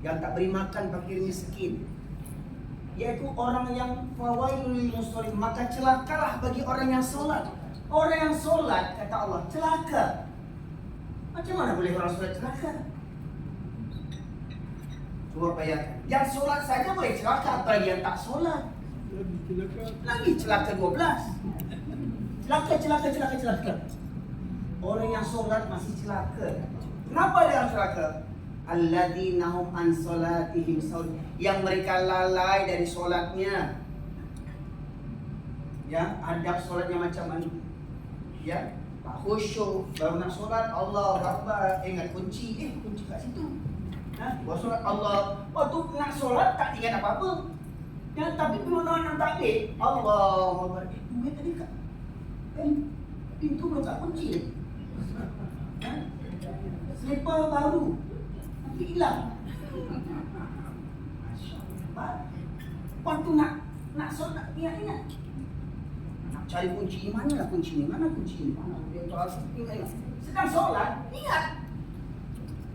yang tak beri makan fakir miskin, yaitu orang yang fawailul lil musallin, maka celakalah bagi orang yang solat. Orang yang solat, kata Allah, celaka. Macam mana boleh orang solat celaka? Cuba bayangkan, yang solat saja boleh celaka, apalagi yang tak solat. Lagi celaka 12. Celaka. Orang yang solat masih celaka. Kenapa dia yang celaka? Alladzina hum an salatihim sahun, yang mereka lalai dari solatnya. Ya, adab solatnya macam mana? Ya, tak khusyuk, baru nak solat Allah Akbar, ingat kunci, kunci kat situ. Buat solat Allah, waktu nak solat tak ingat apa-apa. Ya, tapi bila nak takbir, Allah Akbar, duit tadi kat pintu belum tak kunci. Selipar baru nanti hilang. Waktu nak solat ingat. Nak cari kunci ni mana lah kunci ni? Mana kunci ni? Mana dia tu harus ingat. Sedang solat, ingat.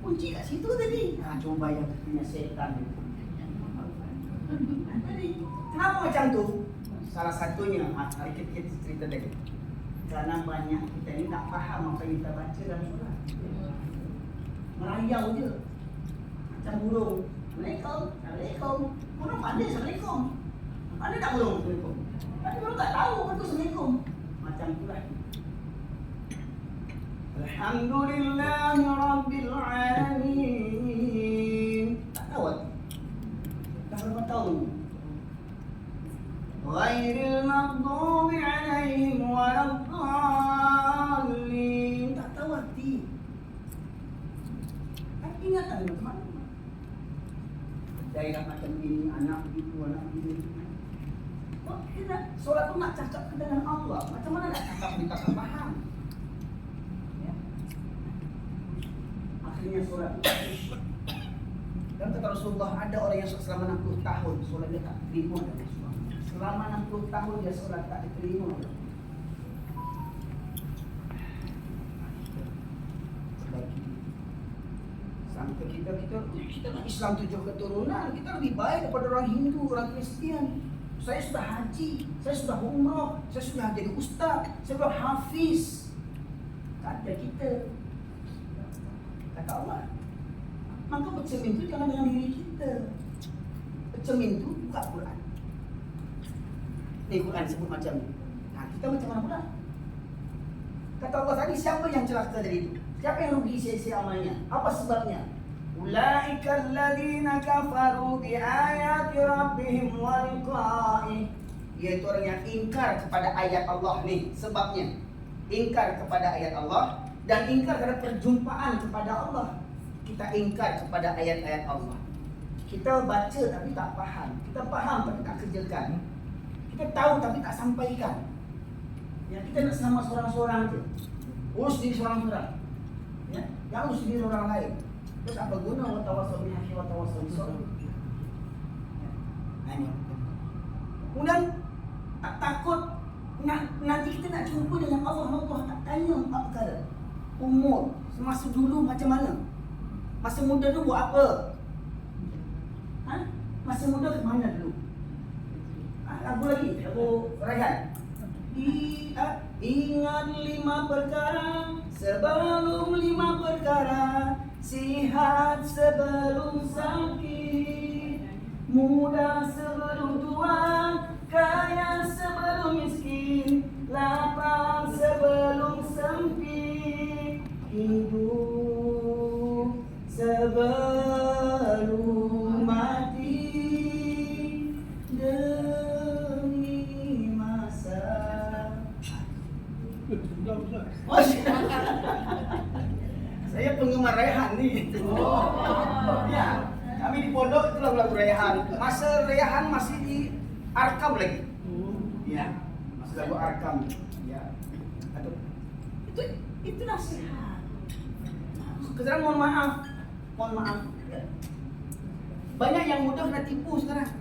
Kunci kat situ tadi. Cuba bayar punya setan ni. Tadi, kenapa macam tu? Salah satunya, hari kita cerita tadi. Kerana banyak kita ni tak faham apa yang kita baca dalam solat. Merayau je. Macam burung. Assalamualaikum. Burung pandai Assalamualaikum. Pandai tak burung Assalamualaikum? Tapi burung tak tahu apa tu Assalamualaikum. Macam itulah. Alhamdulillahi Rabbil Alamin. Tak tahu kan? Dah berapa tahun? Ghairil maghdubi alaihim waladdallin. Tak tahu arti. Ingatan macam mana? Daerah macam ini, anak begitu, anak begitu. Kita solat tu nak cakap dengan Allah. Macam mana nak cakap kita tak faham? Ya. Akhirnya solat. Dan kata Rasulullah, ada orang yang solat selama 60 tahun, solat dia tak terima dari Rasulullah. Selama 60 tahun dia solat tak diterima. Sampai kita nak Islam 7 keturunan, kita lebih baik daripada orang Hindu, orang Kristian. Saya sudah haji, saya sudah umrah, saya sudah jadi ustaz, saya sudah hafiz. Kata kita, kata Allah, maka bercermin itu jangan dengan diri kita. Bercermin itu buka Quran. Ni Quran sebut macam ni. Kita macam mana pula? Kata Allah tadi, siapa yang celaka dari itu? Siapa yang rugi sia-sia amalnya? Apa sebabnya? Ulaika alladzina kafaru bi ayati rabbihim wa liqa'ih. Yaitu orang yang ingkar kepada ayat Allah ni. Sebabnya ingkar kepada ayat Allah dan ingkar kepada perjumpaan kepada Allah. Kita ingkar kepada ayat-ayat Allah. Kita baca tapi tak faham. Kita faham tapi tak kerjakan. Kita tahu tapi tak sampaikan. Ya, kita nak sama seorang-seorang je. Urus diri seorang-seorang. Ya, jangan urus diri orang lain. Terus apa guna wa tawassaw bil haqqi wa tawassaw bis sabr? Ini. Kemudian tak takut nanti kita nak jumpa dengan Allah tak tanya empat perkara. Umur, semasa dulu macam mana? Masa muda dulu buat apa? Masa muda ke mana dulu? Lagu lagi, lagu Raihan. Ingat 5 perkara sebelum 5 perkara, sihat sebelum sakit, muda sebelum tua, kaya sebelum miskin, lapang sebelum sempit, hidup sebelum mati, demi masa. Saya penggemar Raihan ni. Ya, kami di pondok itu lagu Raihan. Masa Raihan masih di Arkam lagi. Ya, masih lagu Arkam. Ya, itu nasihat. Sekarang mohon maaf. Banyak yang mudah nak tipu sekarang.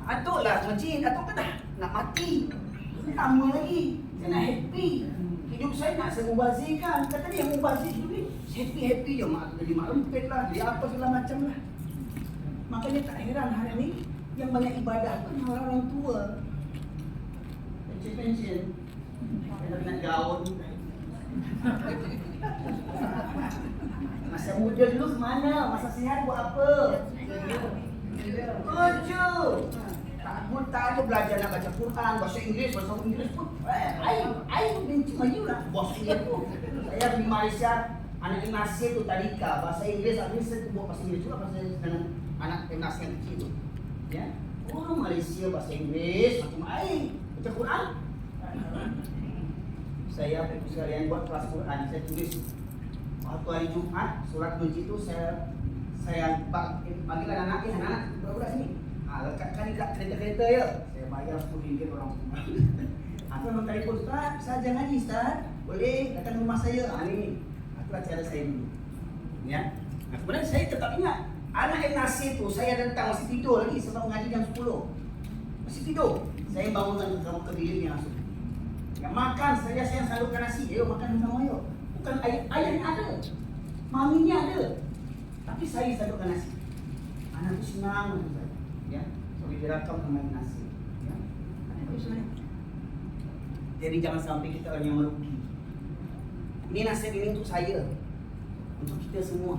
Atuklah masjid, atuk kan dah nak mati. Lama lagi, saya nak happy. Hidup saya nak saya mubazirkan. Kata dia mubazir hidup ni. happy je mak jadi mak lempet lah, jadi apa segala macam lah. Makanya tak heran hari ni yang banyak ibadah tu orang tua. Pension, kena gaun. Masa muda dulu kemana? Masa sihat buat apa? Kerja. Tak ada belajar nak baca Quran, bahasa Inggeris pun. I benci Melayu lah, bahasa Inggeris pun. Saya di Malaysia, anak gimnasia tu tadika, bahasa Inggeris, habis saya buat bahasa Inggeris juga bahasa dengan anak gimnasia yang kecil tu. Ya, orang Malaysia bahasa Inggeris macam baca Quran. Saya sekalian buat kelas Quran, saya tulis waktu hari Jumat surat kunci itu saya panggil anak-anak budak-budak sini. Lekatkan dekat kereta-kereta ya. Saya bayar RM10 orang semua. Aku memang telefon, Ustaz, saya jangan ngaji Ustaz. Boleh datang rumah saya. Ni. Itulah cara saya dulu. Ya. Kemudian saya tetap ingat anak yang nasi tu saya datang masih tidur lagi sebab mengaji jam 10. Masih tidur. Saya bangunkan kamu ke biliknya langsung. Yang makan saya salurkan nasi. Ayo makan sama ayo. Bukan ayahnya ada. Maminya ada. Tapi saya salurkan nasi. Anak tu senang dengan saya. Ya, so direkam main nasi. Ya, jadi jangan sampai kita orang yang merugi. Ini nasihat ini untuk saya, untuk kita semua.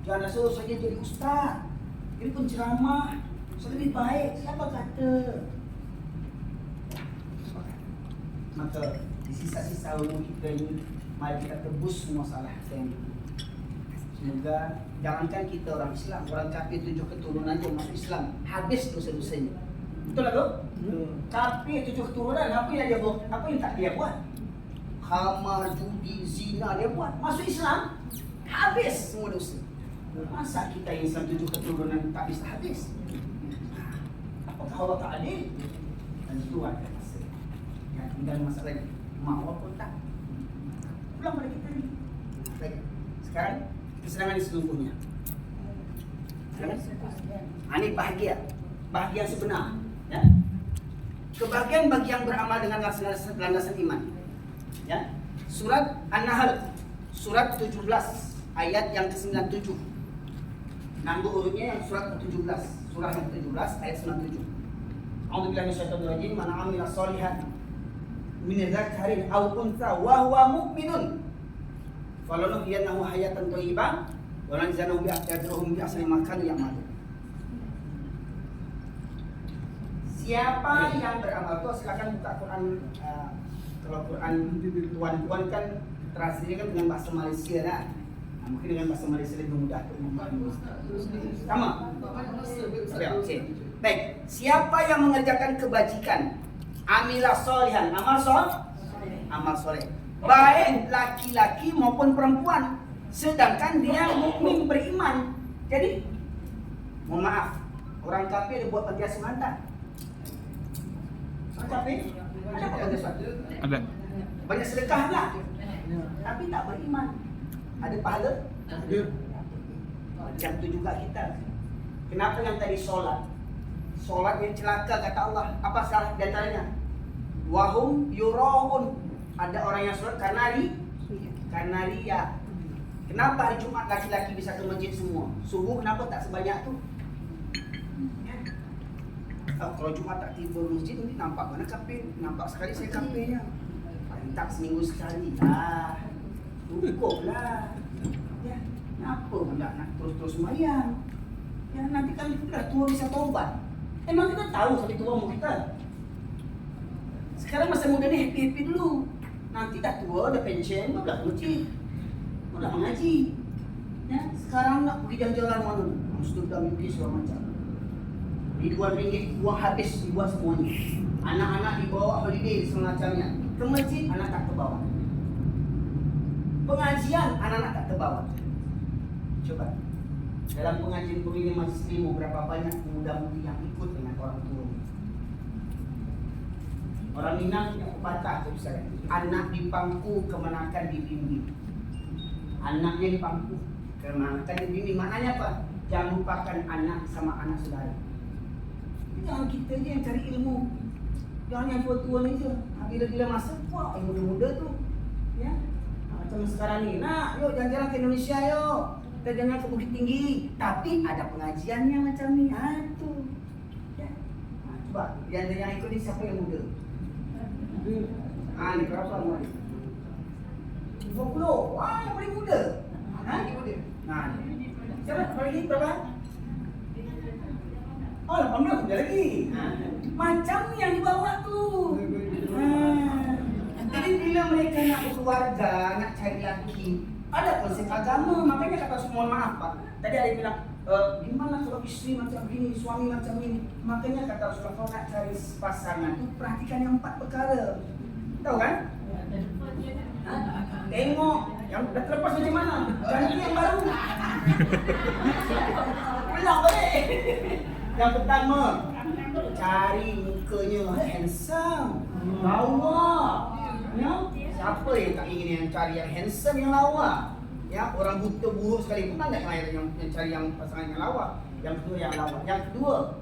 Jangan rasa saya jadi ustaz, jadi penceramah, saya lebih baik. Siapa kata? Maka di sisa-sisa umur kita ini, mari kita tebus semua salah kita yang dulu. Semoga jangankan kita orang Islam, orang kafir 7 keturunan pun masuk Islam, habis dosa-dosanya. Betul tak tu? Kafir 7 keturunan, apa yang dia buat? Apa yang tak dia buat? Khamar, judi, zina dia buat. Masuk Islam, habis semua dosa. Masa kita yang Islam 7 keturunan tak bisa habis? Apakah Allah tak adil? Tentu ada masa. Ya, tinggal masalah lagi. Mau apa tak? Pulang pada kita ni. Baik. Sekarang kesenangan seluruhnya. Ini bahagia yang sebenar. Ya? Kebahagiaan bagi yang beramal dengan landasan iman. Ya? Surat An-Nahl, surat 17, ayat yang ke-97. Nombor urutnya yang surat ke-17, surah yang ke-17, ayat 97. A'udzubillahi minasyaitonir rajim. Man 'amila shalihan min dzakarin aw untha wa huwa mu'minun falanuhyiyannahu hayatan thayyibah wa lanzanahu bi ahsani ma kanu ya'malun. Siapa yang beramal itu, silakan buka Quran. Kalau Quran tuan-tuan kan translate kan dengan bahasa Malaysia lah. Mungkin dengan bahasa Malaysia lebih mudah untuk memahami. Sama? Okey. Baik, siapa yang mengerjakan kebajikan, amilah sholihan, amal soleh, baik laki-laki maupun perempuan, sedangkan dia mukmin beriman. Jadi, mohon maaf, orang kafir dia buat panti asuhan tak? Orang kafir ada apa panti asuhan? Ada. Banyak sedekah lah, tapi tak beriman. Ada pahala? Ada. Macam tu juga kita. Kenapa yang tadi solat? Solat yang celaka kata Allah. Apa salah di antaranya? Wahum yuraun. Ada orang yang solat karena riya. Kenapa hari Jumat laki-laki bisa ke masjid semua? Subuh kenapa tak sebanyak tu? Kalau Jumat tak tiba masjid ni nampak mana kafir? Nampak sekali saya kafirnya. Paling tak seminggu sekali. Cukup lah. Ya, kenapa nak terus-terus sembahyang? Ya, nanti kalau kita dah tua bisa taubat. Emang kita tahu sampai tua umur kita. Sekarang masa muda ni happy-happy dulu. Nanti dah tua, dah pension, dah masjid, dah mengaji. Ya, sekarang nak pergi jalan-jalan mana? Sudah mimpi segala macam. RM2 uang habis dibuat semuanya. Anak-anak dibawa holiday semacamnya. Ke masjid, anak tak terbawa. Pengajian, anak-anak tak terbawa. Coba, dalam pengajian pemilih majlis ilmu berapa banyak pemuda-mudi yang ikut dengan orang tua. Orang Minang yang pepatah tu saya, anak di pangku kemenakan dibimbing. Anaknya di pangku kemenakan dibimbing. Maknanya apa? Jangan lupakan anak sama anak saudara. Jangan kita je yang cari ilmu. Jangan yang tua-tua ni je. Bila-bila masa, wah yang muda-muda tu. Ya. macam sekarang nih. Nah, yuk jalan-jalan ke Indonesia yuk. Kita jalan ke Bukit Tinggi. Tapi ada pengajiannya macam nih. Tuh. Ya. Nah, coba, yang ikut ini siapa yang muda? Ini berapa umur? 20. Wah, yang paling muda. Nah, siapa paling ini berapa? Oh, 18 muda lagi. Macam ni yang dibawa tuh. Jadi bila mereka nak berkeluarga, nak cari laki, ada konsep agama. Makanya kata semua maaf Pak. Tadi ada yang bilang, gimana kalau istri macam ini, suami macam ini. Makanya kata Rasulullah, kalau nak cari pasangan itu perhatikan yang 4 perkara. Tahu kan? Tengok yang dah terlepas macam mana, ganti yang baru. Ulang balik. Yang pertama, cari mukanya handsome, lawa. Ya, siapa yang tak ingin yang cari yang handsome, yang lawa? Ya, orang buta buruk sekali pun tak yang cari yang pasangan yang lawa. Yang kedua yang lawa. Yang kedua,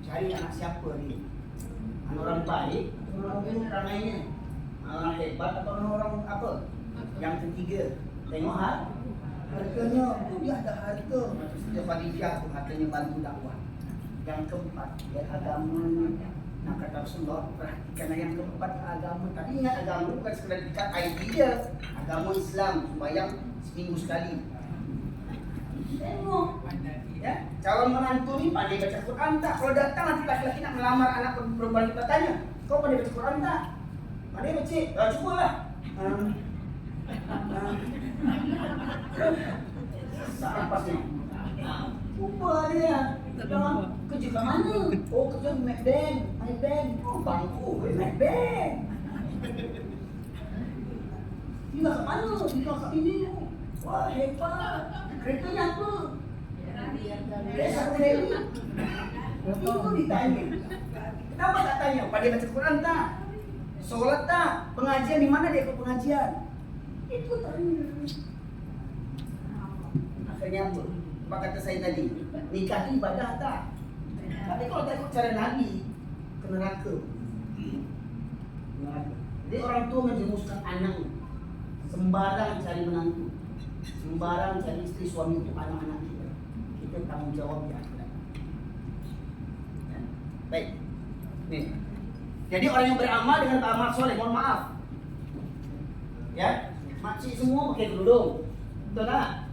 cari anak siapa ni? Anak orang baik, orang ramainya, orang hebat atau orang apa? Yang ketiga, tengok hartanya. Dia ada harta. Macam Khadijah tu hartanya bantu dakwah. Yang keempat, dia agamanya. Nah, kata Rasulullah, perhatikan yang keempat agama. Tapi ingat agama bukan sekadar dekat idea. Agama Islam, sembahyang seminggu sekali. Tengok. Ya, calon menantu ni pandai baca Quran tak? Kalau datang nanti laki-laki nak melamar anak perempuan, kita tanya, kau pandai baca Quran tak? Pandai baca? Cubalah. Apa sih? Cuba dia. Kerja kat mana? Oh, kerja di Macbank. Oh, bangku. Macbank. Tinggal kat mana? Tinggal kat ini. Wah, hebat. Keretanya apa? Satu Rally. Itu ditanya. Kenapa tak tanya? Pandai baca Quran tak? Solat tak? Pengajian di mana dia ikut pengajian? Itu tanya. Akhirnya apa? Apa kata saya tadi? Nikah itu ibadah tak? Tapi kalau tak ikut cara Nabi, ke neraka. Jadi orang tua menjerumuskan anak, sembarang cari menantu, sembarang cari istri suami untuk anak-anak kita. Kita tanggung jawab di akhirat. Baik. Nih. Jadi orang yang beramal dengan beramal soleh, mohon maaf. Ya, makcik semua pakai kerudung. Betul tak?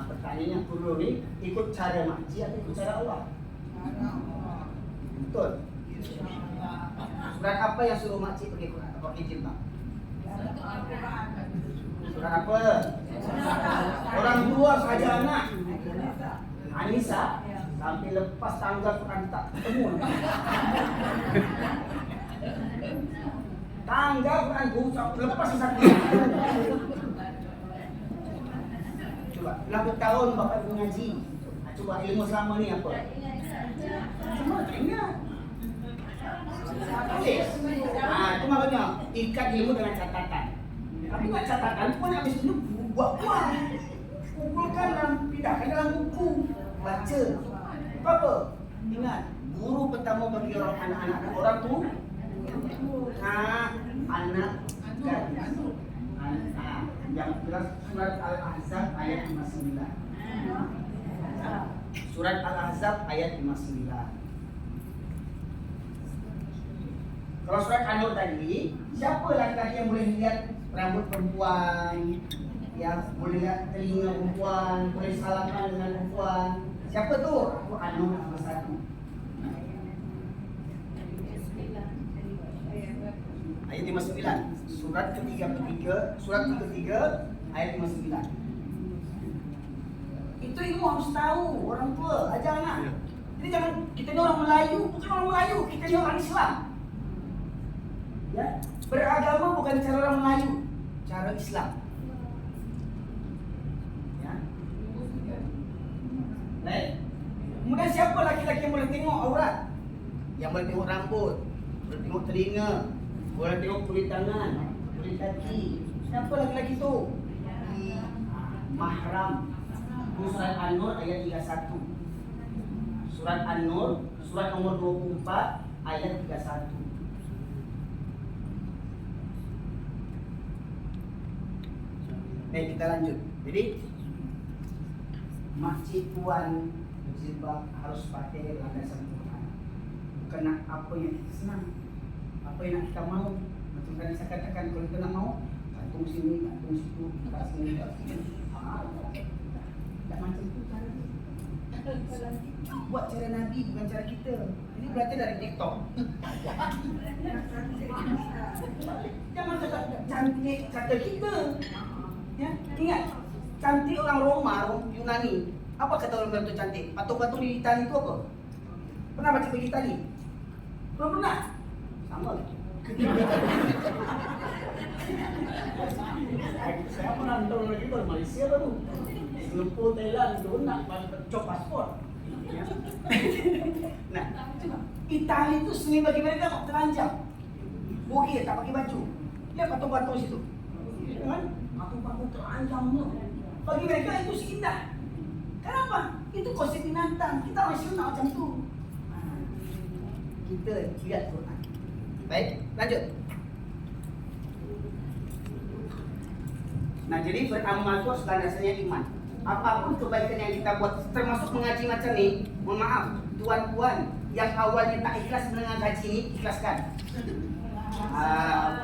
Pertanyaannya kerudung ni ikut cara makcik atau ikut cara Allah? Betul. Surat apa yang suruh makcik pakai jilbab? Surat apa? Orang tua saja anak. Anissa sampai lepas tanggal Quran tak ketemu. Tanggal Quran lepas satu. Coba, berapa tahun bapak mengaji? Coba ilmu selama ni apa? Semua tak ingat. Itu makanya ikat ilmu dengan catatan. Tapi buat catatan pun habis itu buat-buat. Kumpulkan dan pindahkan dalam buku. Baca. Apa? Ingat, guru pertama bagi orang anak-anak orang tu anak gadis. Yang jelas surat Al-Ahzab ayat 59. Surat Al-Ahzab ayat 59. Kalau surat An-Nur tadi, siapa laki-laki yang boleh lihat rambut perempuan, yang boleh lihat telinga perempuan, boleh salaman dengan perempuan? Siapa tu? An-Nur nomor 1. Ayat 59. Surat ketiga ayat 59. Itu ilmu harus tahu, orang tua ajar anak. Jadi jangan kita ni orang Melayu, bukan orang Melayu, kita ni orang Islam. Ya, beragama bukan cara orang Melayu, cara Islam. Ya. Baik. Kemudian siapa laki-laki yang boleh tengok aurat? Yang boleh tengok rambut, boleh tengok telinga, boleh tengok kulit tangan, kulit kaki. Siapa laki-laki tu? Mahram. Surat An-Nur ayat 31. Surat An-Nur, surat nomor 24 ayat 31. Baik, kita lanjut. Jadi masjid tuan berjilbab harus pakai landasan Quran. Bukan nak apa yang kita senang, apa yang kita mau. Macam tadi saya katakan, kalau kita nak mau, gantung sini, gantung situ, kita sini, kita sini. Tak macam tu cara dia. Buat cara Nabi, bukan cara kita. Ini berarti dari TikTok. Jangan kata cantik kata kita. Ya, ingat, cantik orang Roma, Yunani. Apa kata orang itu cantik? Patung-patung di Itali itu apa? Pernah baca buku Itali? Belum pernah? Sama. Saya menonton lagi dari Malaysia baru. Lumpur Thailand itu nak cop paspor. Nah, Itali itu seni bagi mereka telanjang. Bukit tak pakai baju. Lihat patung-patung situ. Kan? Patung-patung telanjang tu. Bagi mereka itu indah. Kenapa? Itu konsep binatang. Kita masih nak macam tu. Kita lihat Quran. Baik, lanjut. Nah, jadi beramal itu landasannya iman. Apapun kebaikan yang kita buat, termasuk mengaji macam ni, mohon maaf, tuan-tuan yang awalnya tak ikhlas mendengar ngaji ni, ikhlaskan.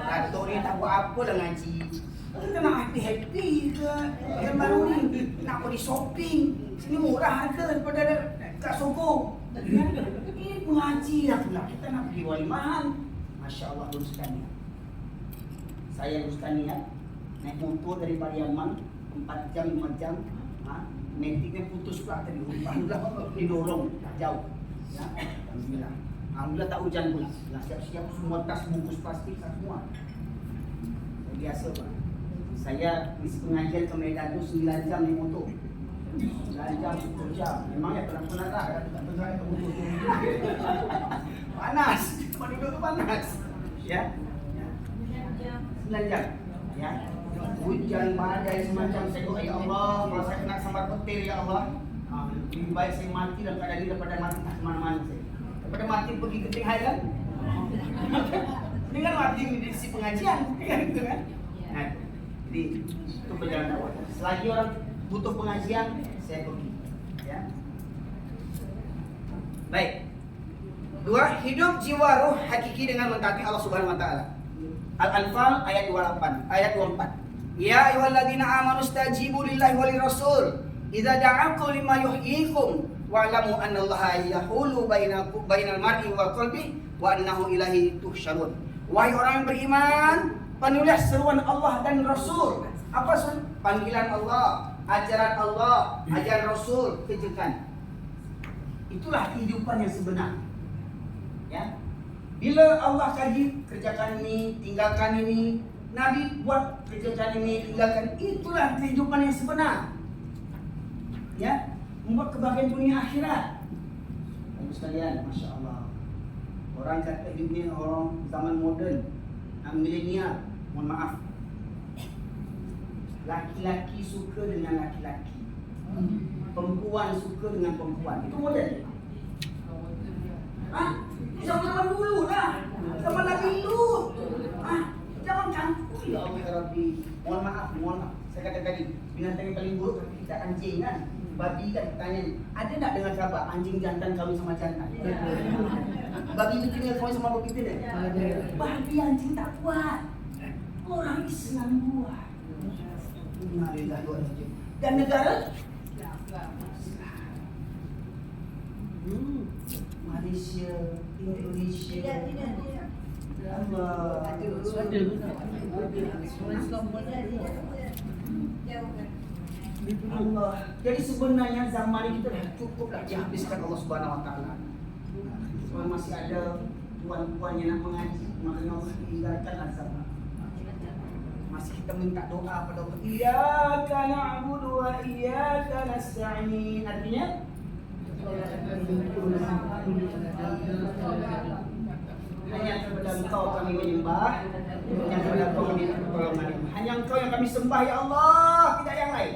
Datuk ni tak buat apa dah ngaji. Kita nak happy-happy ke? Yang baru ni nak pergi shopping. Sini murah harga daripada kat Sogong. Ini mengaji lah pula. Kita nak pergi walimahan. Masya Allah, luruskan niat. Saya luruskan niat. Naik motor dari Pariaman 4 jam, 5 jam. Metiknya putus pula tadi. Alhamdulillah didorong, tak jauh. Ya, Alhamdulillah. Alhamdulillah tak hujan pula. Siap-siap semua tas bungkus plastik semua. Biasa Pak. Saya isi pengajian ke Medan tu 9 jam naik motor. 9 jam, 10 jam. Memang ya penat-penat lah. Tak pernah ke motor tu. Panas. Tempat duduk tu panas. Ya. 9 jam. Ya. Hujan, badai semacam, saya doa ya Allah, kalau saya kena sambar petir ya Allah, lebih baik saya mati dalam keadaan ini daripada mati tak kemana-mana saya. Daripada mati pergi ke Tengah kan? Ini kan mati di sisi pengajian, gitu kan? Nah, jadi itu perjalanan dakwah. Selagi orang butuh pengajian, saya pergi. Ya. Baik. 2. Hidup jiwa ruh hakiki dengan mentaati Allah Subhanahu Wa Taala. Al-Anfal ayat 24. Ya ayyuhalladzina amanu stajibu lillahi walir rasul idza da'akum lima yuhyikum wa'lamu annallaha yahulu bainal mar'i wa qalbi wa annahu ilaihi tuhsyarun. Wahai orang yang beriman, penulilah seruan Allah dan Rasul. Apa panggilan Allah, ajaran Allah, ajaran Rasul, kerjakan. Itulah kehidupan yang sebenar. Ya. Bila Allah kaji, kerjakan ini, tinggalkan ini. Nabi buat kerjakan ini, tinggalkan. Itulah kehidupan yang sebenar. Ya, membuat kebahagiaan dunia akhirat. Bagus sekalian, Masya Allah. Orang kata dunia orang zaman moden, milenial, mohon maaf. Laki-laki suka dengan laki-laki, perempuan suka dengan perempuan. Itu moden. Zaman dulu lah, zaman Nabi Lut. Jangan campur ya Allah ya Rabbi. Mohon maaf. Saya kata tadi, binatang yang paling buruk tapi kita anjing kan. Babi kan tanya, ada tak dengar khabar anjing jantan kahwin sama jantan? Babi betina kahwin sama babi betina? Babi anjing tak kuat. Orang Islam buat. Dan negara? Malaysia, Indonesia. Tidak. Allah. Allah. Jadi sebenarnya zaman ini kita dah cukuplah dihabiskan Allah Subhanahu Wa Taala. Kalau masih ada tuan-tuan yang nak mengaji, makanya Allah tinggalkan azab. Masih kita minta doa pada Allah. Iyyaka na'budu wa iyyaka nasta'in. Artinya hanya kepada Engkau kami menyembah, hanya kepada Engkau kami pertolongan. Hanya Engkau yang kami sembah ya Allah, tidak yang lain.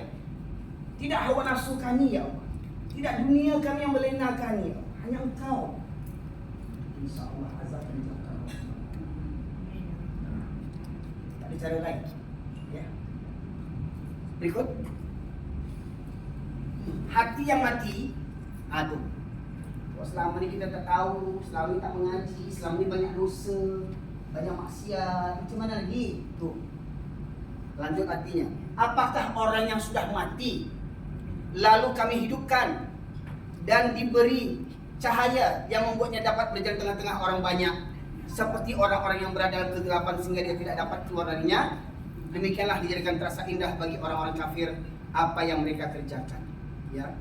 Tidak hawa nafsu kami ya Allah, tidak dunia kami yang melena kami ya Allah. Hanya Engkau. InsyaAllah azab dan jangkau. Tak ada cara lain. Ya. Berikut. Hati yang mati. Aduh. Selama ini kita tak tahu, selama ini tak mengaji, selama ini banyak dosa, banyak maksiat. Macam mana lagi? Tuh. Lanjut artinya. Apakah orang yang sudah mati lalu kami hidupkan dan diberi cahaya yang membuatnya dapat berjalan tengah-tengah orang banyak, seperti orang-orang yang berada dalam kegelapan sehingga dia tidak dapat keluar darinya? Demikianlah dijadikan terasa indah bagi orang-orang kafir apa yang mereka kerjakan. Ya.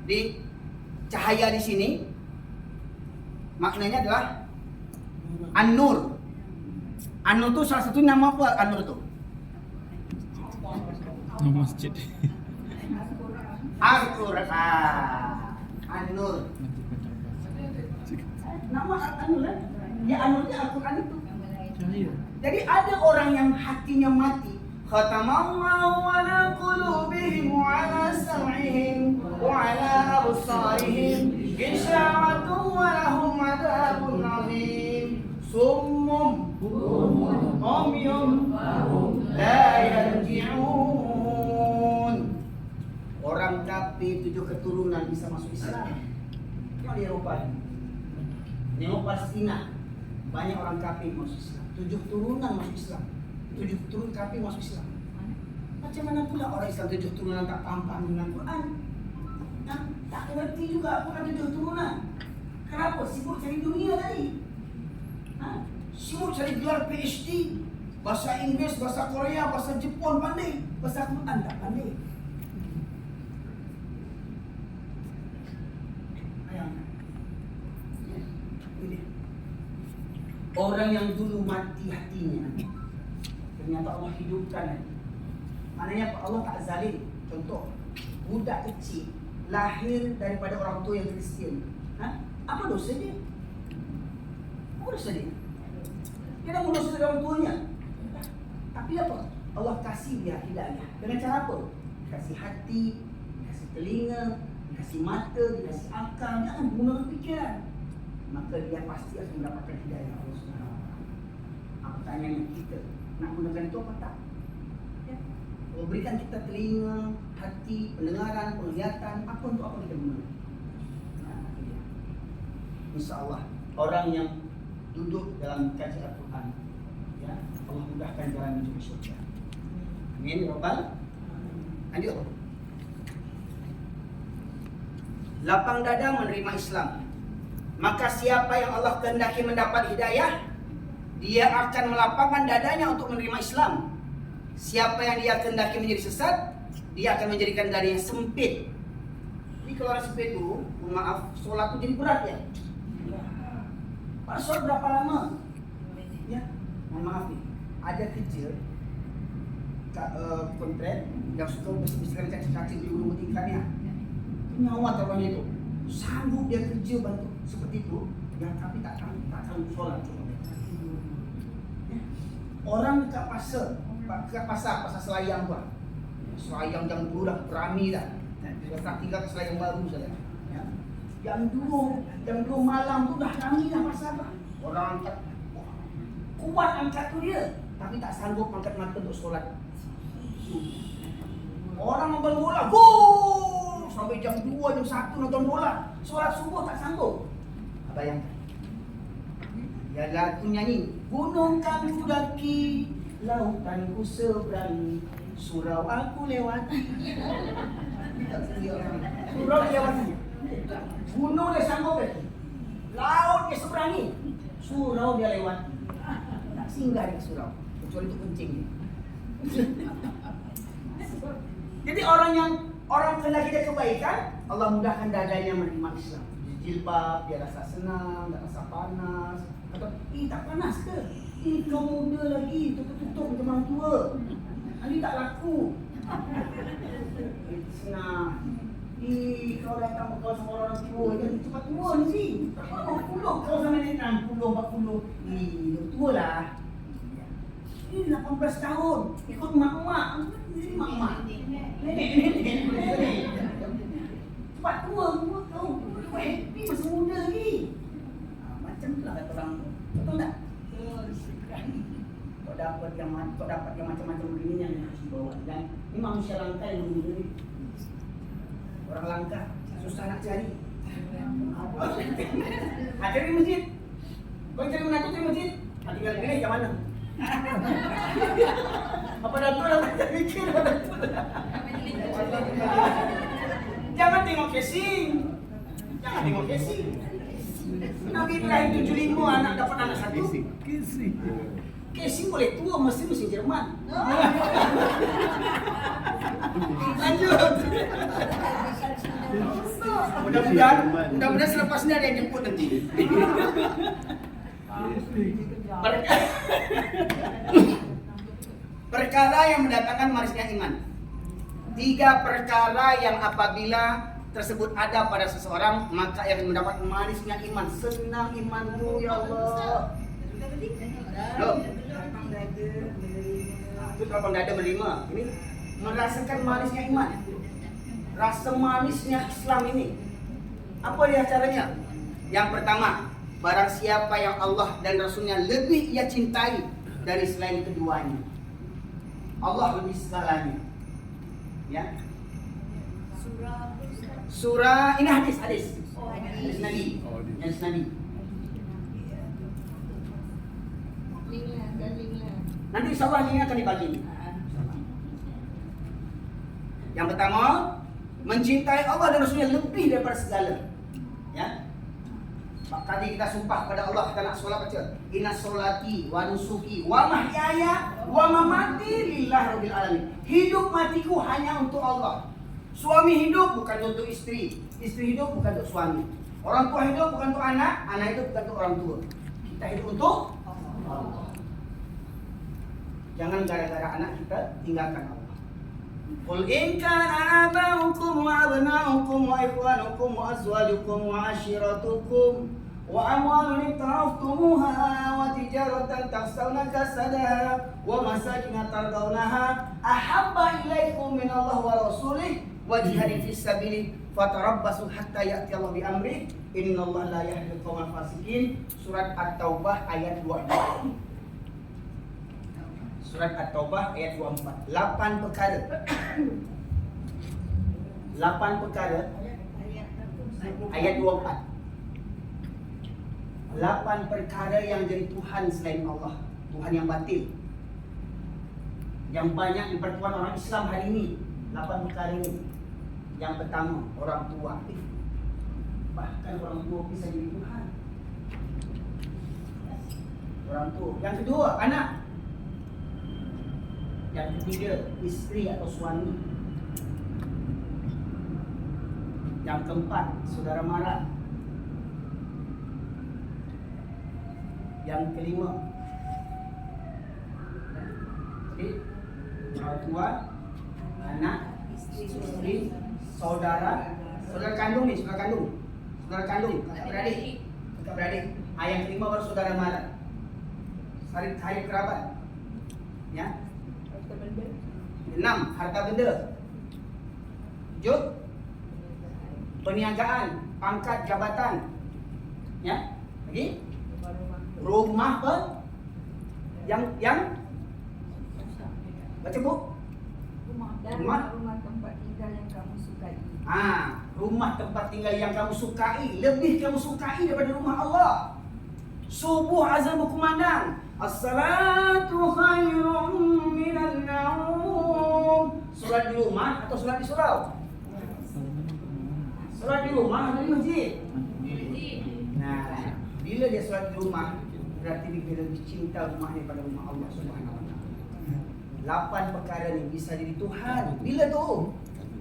Di cahaya di sini maknanya adalah An-Nur. An-Nur itu salah satu nama apa An-Nur itu? Nama masjid. Al-Quran. An-Nur. Nama An-Nur kan? Ya An-Nurnya Al-Quran itu. Jadi ada orang yang hatinya mati. Khatamallahu ala qulubihim wa ala sam'ihim wa ala absarihim ghishawatun wa lahum adabun 'adzim. Summum umyun la yarji'un. Orang kafir 7 keturunan bisa masuk Islam. Cuma di Eropa ini. Nengok Palestina, banyak orang kafir masuk Islam. 7 turunan masuk Islam. 7 turun kafir masuk Islam. Macam mana pula orang Islam 7 turunan tak paham dengan Quran? Tak ngerti juga Quran 7 turunan. Kenapa? Sibuk cari dunia tadi. Sibuk cari gelar PhD, bahasa Inggeris, bahasa Korea, bahasa Jepun pandai, bahasa Quran tak pandai. Orang yang dulu mati hatinya, ternyata Allah hidupkan. Maknanya Allah tak zalim. Contoh, budak kecil lahir daripada orang tua yang Kristian. Apa dosa dia? Apa dosa dia? Dia dah mendosa orang tuanya. Tapi apa? Allah kasih dia hidayah. Dengan cara apa? Kasih hati, kasih telinga, kasih mata, kasih akal. Jangan guna pikiran. Maka dia pasti akan mendapatkan hidayah Allah SWT. Pertanyaannya kita, nak gunakan itu apa tak? Ya. Allah berikan kita telinga, hati, pendengaran, penglihatan. Apa untuk apa kita gunakan? InsyaAllah orang yang duduk dalam kaji Al-Quran, ya, Allah mudahkan jalan menuju surga. Amin. Rabbal. Lanjut. Lapang dada menerima Islam. Maka siapa yang Allah kehendaki mendapat hidayah, dia akan melapangkan dadanya untuk menerima Islam. Siapa yang dia kehendaki menjadi sesat, dia akan menjadikan dadanya sempit. Jadi kalau orang sempit itu, maaf, sholat itu jadi berat ya. Pak, sholat berapa lama? Ya, mohon maaf nih, ada kerja kontrak yang suka bersihkan kacang-kacang di gunung tingkatnya. Nyawa terbang itu, sanggup dia kerja bantu seperti itu, yang tapi tak sanggup sholat. Orang dekat pasar Selayang tuan. Selayang jam 2 dah berani dah. Dia tak tinggal ke Selayang baru saja. Ya. Jam 2 malam tu dah ramai dah pasar dah. Orang angkat kuat angkat tu dia, tapi tak sanggup angkat mata untuk solat. Orang nonton bola, gol! Sampai jam 2, jam 1 nonton bola. Solat subuh tak sanggup. Bayangkan. Ya lagu nyanyi, gunung kami daki, lautan ku seberangi, surau aku lewati. Surau lewati. Gunung dia sanggup lagi. Laut dia seberangi, surau dia lewati. Tak singgah di surau, kecuali itu kencing dia. Jadi orang kehendaki dia kebaikan, Allah mudahkan dadanya menerima Islam. Jilbab, dia rasa senang, tak rasa panas. Kata, tak panas ke? Kau muda lagi, tutup-tutup macam orang tua. Ini tak laku. Senang. Kau datang berkawan sama orang tua, jadi cepat tua ni sih. 40, kau sama ni 60, 40. Tua lah. Ini 18 tahun, ikut mak-mak. Ini mak-mak. Nenek. Cepat tua kau. Happy masih muda lagi. Macam tu lah kata orang. Betul tak? Kau dapat dapat yang macam-macam begini yang harus dibawa. Dan ini manusia langka yang menghuni. Orang langka, susah nak cari. Cari di masjid. Kau cari menantu di masjid. Tinggal pilih yang mana. Apa datuk lah tak mikir. Jangan tengok casing. Jangan tengok casing. Nabi Ibrahim 75 anak dapat anak satu. Casing boleh tua, mesin Jerman. Lanjut. Mudah-mudahan selepas ini ada yang jemput nanti. Perkara yang mendatangkan manisnya iman. 3 perkara yang apabila tersebut ada pada seseorang, maka yang mendapat manisnya iman. Senang imanku ya Allah. Loh. Itu lapang dada menerima. Ini merasakan manisnya iman. Rasa manisnya Islam ini. Apa dia caranya? Yang pertama, barang siapa yang Allah dan Rasulnya lebih ia cintai dari selain keduanya. Allah lebih segalanya. Ya. Surah ini hadis. Hadis Nabi. Hadis Nabi. Nanti insyaallah ini akan dibagi. Yang pertama, mencintai Allah dan Rasulnya lebih daripada segala. Ya. Tadi kita sumpah pada Allah, kita nak solat baca inna solati wa nusuki wa mahyaya wa mamati lillahi rabbil alamin. Hidup matiku hanya untuk Allah. Suami hidup bukan untuk istri, istri hidup bukan untuk suami. Orang tua hidup bukan untuk anak, anak hidup bukan untuk orang tua. Kita hidup untuk Allah. Jangan gara-gara anak kita tinggalkan Allah. Qul in kana aba'ukum wa abna'ukum wa ikhwanukum wa azwajukum wa ashiratukum wa amwalun iktaraftumuha wa tijaratan takhshawna kasadaha wa masakin tardawnaha ahabba ilaikum min Allah wa rasulih wa jihadin fis sabilih fatarabbasu hatta ya'ti Allah bi amrih innallaha la yahdil qaumal fasikin. Surat At-Taubah ayat 24. Surat At-Taubah ayat 24. 8 perkara. 8 perkara ayat 24. 8 perkara yang jadi Tuhan selain Allah, Tuhan yang batil, yang banyak dipertuan orang Islam hari ini. 8 perkara ini. Yang pertama, orang tua. Bahkan orang tua bisa jadi Tuhan. Orang tua. Yang kedua, anak. Yang ketiga, istri atau suami. Yang keempat, saudara mara. Yang kelima, jadi orang tua, anak, istri, saudara kandung nih, saudara kandung, kakak beradik. Yang kelima baru saudara mara. Hari kerabat. Ya. 6, harta benda. 7, perniagaan, pangkat, jabatan. Ya. Lagi? Rumah apa? Yang baca bu? Rumah tempat tinggal yang kamu sukai. Rumah tempat tinggal yang kamu sukai, lebih kamu sukai daripada rumah Allah. Subuh azan berkumandang, as-salatu khairun minan naum. Solat di rumah atau solat di surau? Solat di rumah atau di masjid? Nah, bila dia solat di rumah, berarti dia lebih cinta rumahnya pada rumah Allah Subhanahu wa taala. 8 perkara ni bisa jadi Tuhan. Bila tu?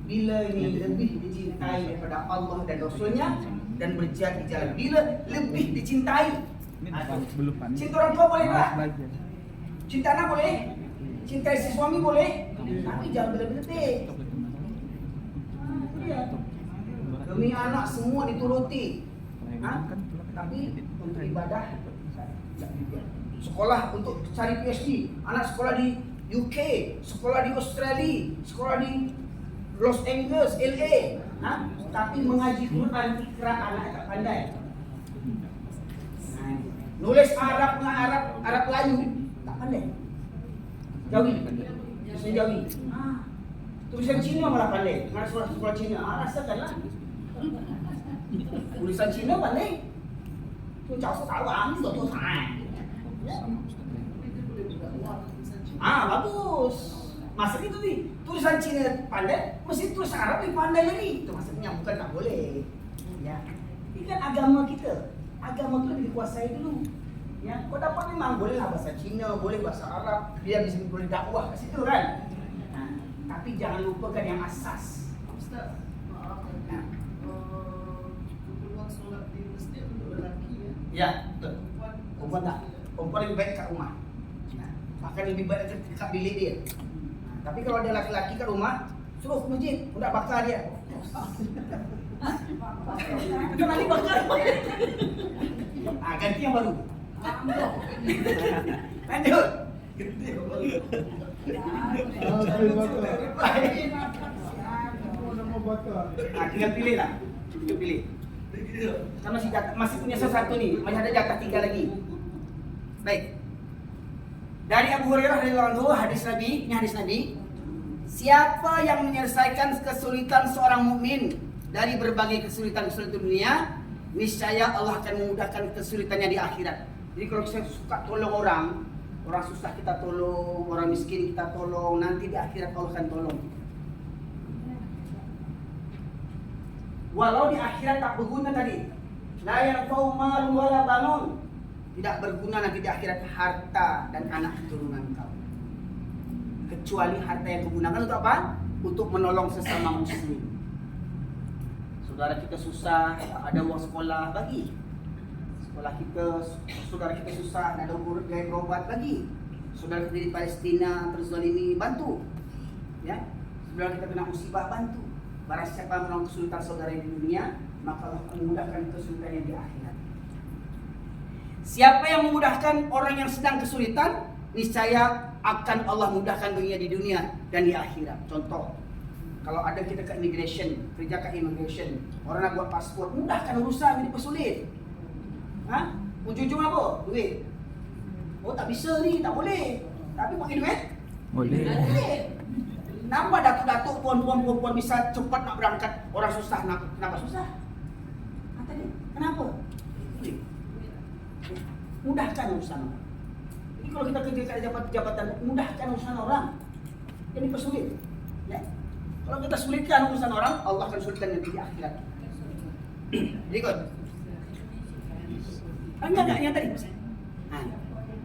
Bila ini lebih dicintai daripada Allah dan Rasulnya dan berjaya di jalan. Bila lebih dicintai. Cinta orang tua boleh tak? Cinta anak boleh? Cinta isteri suami boleh? Tapi jangan berlebih-lebih. Demi anak semua dituruti. Tapi untuk ibadah sekolah untuk cari PhD, anak sekolah di UK, sekolah di Australia, sekolah di Los Angeles, LA, tapi mengaji Quran ikra anak tak pandai. Nulis Arab Melayu tak pandai. Jawi. Tulisan Jawi. Tulisan Cina malah pandai. Dengan sekolah Cina. Rasakanlah. Tulisan Cina pandai. Tu jauh tahu tu tu bagus. Maksudnya itu nih, tulisan Cina pandai, mesti tulisan Arab lebih pandai lagi. Itu maksudnya bukan tak boleh. Ya. Ini kan agama kita. Agama itu lebih dikuasai dulu. Ya, kau dapat memang boleh lah bahasa Cina, boleh bahasa Arab, dia bisa boleh dakwah ke situ kan. Nah, tapi jangan lupakan yang asas. Ustaz, maaf. Peluang solat di masjid untuk lelaki ya. Ya, betul. Perempuan tak. Perempuan lebih baik kat rumah. Nah, bahkan lebih baik dekat bilik dia. Nah, tapi kalau ada laki-laki kat rumah, suruh ke masjid, hendak bakar dia. Betul nanti bakar. Ganti yang baru. Lanjut. Tinggal pilih lah. Tinggal pilih. Kan masih punya satu nih, masih ada jatah 3 lagi. Baik. Dari Abu Hurairah radhiyallahu anhu, hadis Nabi, ini hadis Nabi. Siapa yang menyelesaikan kesulitan seorang mukmin dari berbagai kesulitan-kesulitan dunia, niscaya Allah akan memudahkan kesulitannya di akhirat. Jadi kalau saya suka tolong orang susah kita tolong, orang miskin kita tolong, nanti di akhirat Allah akan tolong. Walau di akhirat tak berguna tadi, la yanfa'u malun wala banun, tidak berguna nanti di akhirat harta dan anak keturunan kau. Kecuali harta yang digunakan untuk apa? Untuk menolong sesama muslim. Saudara kita susah, ada uang sekolah, bagi. Saudara kita susah, ada urut gaya berobat, bagi. Saudara kita di Palestina terzalimi, bantu. Ya, saudara kita kena musibah, bantu. Barang siapa menolong kesulitan saudara di dunia, maka Allah akan memudahkan kesulitannya di akhirat. Siapa yang memudahkan orang yang sedang kesulitan, niscaya akan Allah mudahkan baginya di dunia dan di akhirat. Contoh, kalau ada kita ke immigration, kerja ke immigration, orang nak buat paspor, mudahkan urusan, jadi pesulit. Ujung-ujung apa? Duit. Oh tak bisa ni, tak boleh. Tapi pakai duit? Boleh. Nampak datuk-datuk puan-puan bisa cepat nak berangkat, orang susah, kenapa susah? Tadi, kenapa? Mudahkan urusan orang. Jadi kalau kita kerja kat jabatan, mudahkan urusan orang. Jadi pesulit. Ya? Kalau kita sulitkan urusan orang, Allah akan sulitkan nanti di akhirat. Ikut. Enggak yang tadi.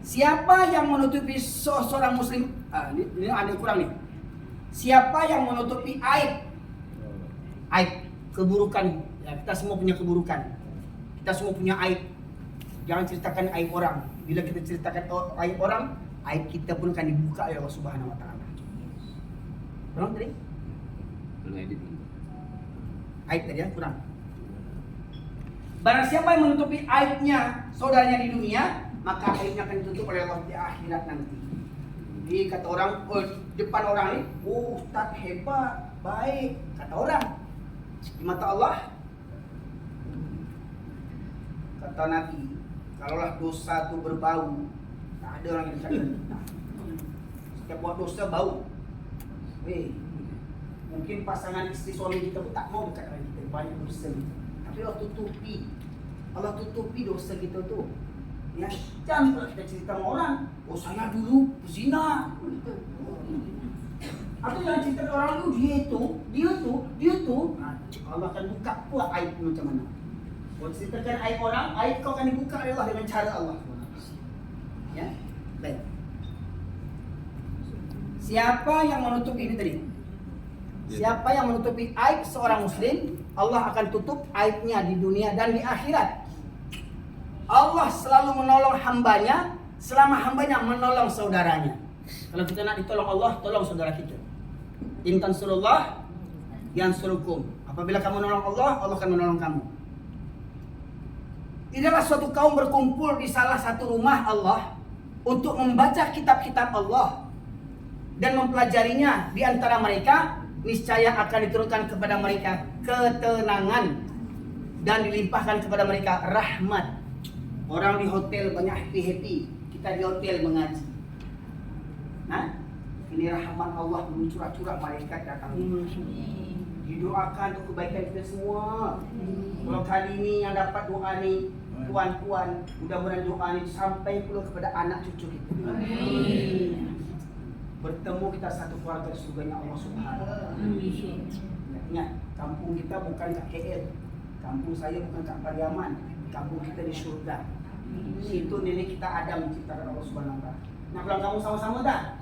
Siapa yang menutupi seorang muslim, ini ada yang kurang nih. Siapa yang menutupi aib, keburukan, ya, kita semua punya keburukan, kita semua punya aib. Jangan ceritakan aib orang. Bila kita ceritakan aib orang, aib kita pun akan dibuka oleh Allah Subhanahu Wa Taala. Kurang tadi? Aib tadi ya, kurang. Barang siapa yang menutupi aibnya saudaranya di dunia, maka aibnya akan ditutup oleh Allah di akhirat nanti. Jadi kata orang, depan orang ni, Ustaz hebat, baik, kata orang. Di mata Allah, kata Nabi, kalaulah dosa tu berbau, tak ada orang yang dekat dengan kita. Setiap buat dosa bau. Mungkin pasangan isteri suami kita pun tak mau dekat dengan kita, banyak dosa kita. Tapi Allah tutupi dosa kita tu. Ya, jangan kalau kita cerita sama orang, saya dulu berzina. Atau jangan cerita ke orang dulu, dia tu. Allah akan buka pula aib macam mana. Kalau ceritakan aib orang, aib kau akan dibuka oleh Allah dengan cara Allah. Ya, baik. Siapa yang menutupi ini tadi? Siapa yang menutupi aib seorang muslim, Allah akan tutup aibnya di dunia dan di akhirat. Allah selalu menolong hambanya selama hambanya menolong saudaranya. Kalau kita nak ditolong Allah, tolong saudara kita. In tansurullah yansurukum. Apabila kamu menolong Allah, Allah akan menolong kamu. Tidaklah suatu kaum berkumpul di salah satu rumah Allah untuk membaca kitab-kitab Allah dan mempelajarinya. Di antara mereka niscaya akan diturunkan kepada mereka ketenangan dan dilimpahkan kepada mereka rahmat. Orang di hotel banyak happy-happy, kita di hotel mengaji. Ini rahmat Allah mencurah-curah malaikat datang. Didoakan untuk kebaikan kita semua. Kalau kali ini yang dapat doa ni, tuan-tuan, mudah-mudahan doa ni sampai pula kepada anak cucu kita. Bertemu kita satu keluarga di surganya Allah Subhanahu wa taala. Ingat, kampung kita bukan kat KL. Kampung saya bukan kat Pariaman. Kampung kita di syurga. Situ nenek kita Adam diciptakan Allah Subhanahu wa taala. Nak pulang kamu sama-sama tak?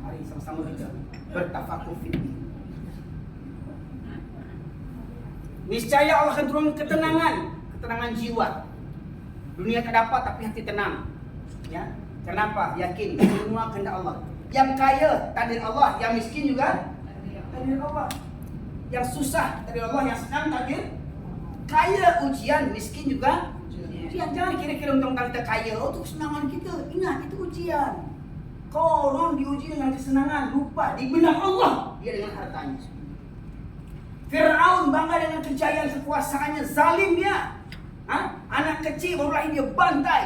Mari sama-sama kita bertafakur fiddin. Niscaya Allah akan turunkan ketenangan jiwa. Dunia tak dapat tapi hati tenang. Ya. Kenapa? Yakin semua kehendak Allah. Yang kaya takdir Allah, yang miskin juga takdir Allah. Yang susah takdir Allah, yang senang takdir. Kaya ujian, miskin juga ujian. Jangan kira-kira mentang-mentang kita kaya, oh itu kesenangan kita. Ingat, itu ujian. Korun diuji dengan kesenangan, lupa di benak Allah dia dengan hartanya. Fir'aun bangga dengan kejayaan kekuasaannya, zalim dia. Anak kecil baru lahir dia bantai.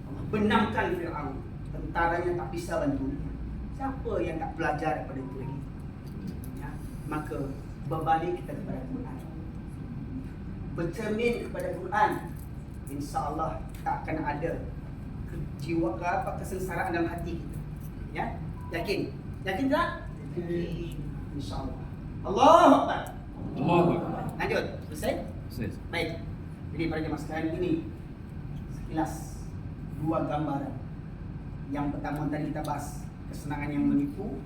Allah benamkan Fir'aun. Tentaranya tak bisa bantu. Siapa yang tak belajar daripada itu lagi? Ya, maka berbalik kita kepada Quran. Bercermin kepada Quran. InsyaAllah tak akan ada jiwa kesengsaraan dalam hati kita. Ya, yakin? Yakin tak? InsyaAllah. Allahu Akbar. Allahu Akbar. Lanjut. Selesai? Selesai. Baik. Jadi para jemaah sekalian, ini sekilas dua gambaran. Yang pertama tadi kita bahas kesenangan yang menipu.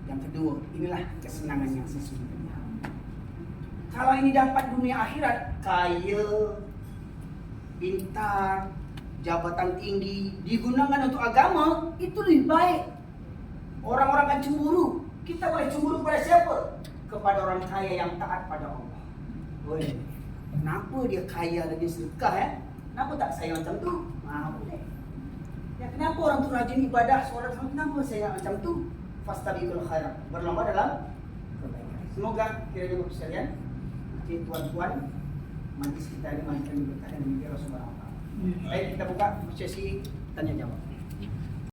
Yang kedua, inilah kesenangan yang sesungguhnya. Kalau ini dapat dunia akhirat, kaya, pintar, jabatan tinggi, digunakan untuk agama, itu lebih baik. Orang-orang akan cemburu. Kita boleh cemburu kepada siapa? Kepada orang kaya yang taat pada Allah. Boleh. Kenapa dia kaya dan dia sedekah ya? Kenapa tak saya macam tu? Boleh. Ya, kenapa orang tu rajin ibadah solat sama? Kenapa saya macam tu? Fastabiqul khairat. Berlomba dalam kebaikan. Semoga kiranya Bapak sekalian, tuan-tuan, majlis kita ini makin berkah dan Allah Subhanahu wa taala. Baik, kita buka sesi tanya jawab.